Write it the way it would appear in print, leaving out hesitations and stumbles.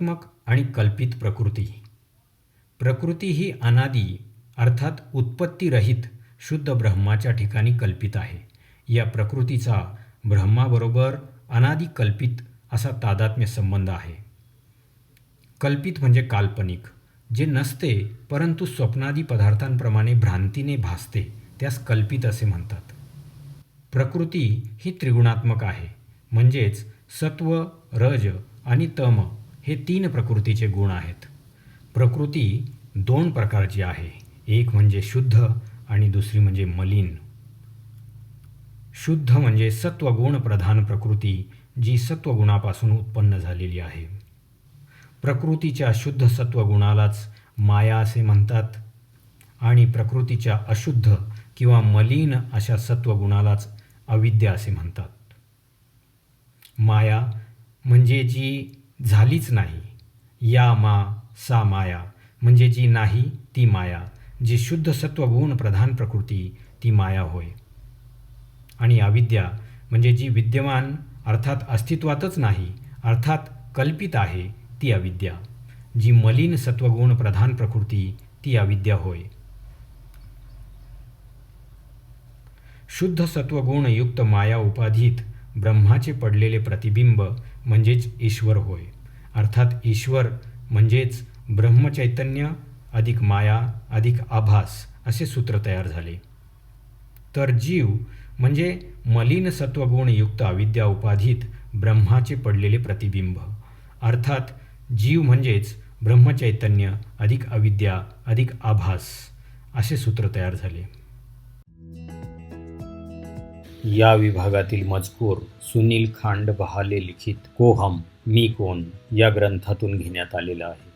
त्रिगुणात्मक आणि कल्पित प्रकृती. प्रकृती ही अनादी अर्थात उत्पत्तीरहित शुद्ध ब्रह्माच्या ठिकाणी कल्पित आहे. या प्रकृतीचा ब्रह्माबरोबर अनादी कल्पित असा तादात्म्य संबंध आहे. कल्पित म्हणजे काल्पनिक, जे नसते परंतु स्वप्नादी पदार्थांप्रमाणे भ्रांतीने भासते, त्यास कल्पित असे म्हणतात. प्रकृती ही त्रिगुणात्मक आहे, म्हणजेच सत्व, रज आणि तम हे 3 प्रकृतीचे गुण आहेत. प्रकृती 2 प्रकारची आहे, एक म्हणजे शुद्ध आणि दुसरी म्हणजे मलिन. शुद्ध म्हणजे सत्वगुण प्रधान प्रकृती, जी सत्वगुणापासून उत्पन्न झालेली आहे. प्रकृतीच्या शुद्ध सत्वगुणालाच माया असे म्हणतात आणि प्रकृतीच्या अशुद्ध किंवा मलिन अशा सत्वगुणालाच अविद्या असे म्हणतात. माया म्हणजे जी झालीच नाही, या मा सा माया म्हणजे जी नाही ती माया. जी शुद्ध सत्वगुण प्रधान प्रकृती ती माया होय. आणि अविद्या म्हणजे जी विद्यमान अर्थात अस्तित्वातच नाही अर्थात कल्पित आहे ती अविद्या. जी मलिन सत्वगुण प्रधान प्रकृती ती अविद्या होय. शुद्ध सत्वगुण युक्त माया उपाधीत ब्रह्माचे पडलेले प्रतिबिंब म्हणजेच ईश्वर होय. अर्थात ईश्वर म्हणजेच ब्रह्मचैतन्य अधिक माया अधिक आभास असे सूत्र तयार झाले. तर जीव म्हणजे मलिन सत्वगुण युक्त अविद्या उपाधीत ब्रह्माचे पडलेले प्रतिबिंब. अर्थात जीव म्हणजेच ब्रह्मचैतन्य अधिक अविद्या अधिक आभास असे सूत्र तयार झाले. या विभागातील मजकूर सुनील खांड बहाले लिखित को हम मी कोण या ग्रंथातून घेण्यात आलेला आहे.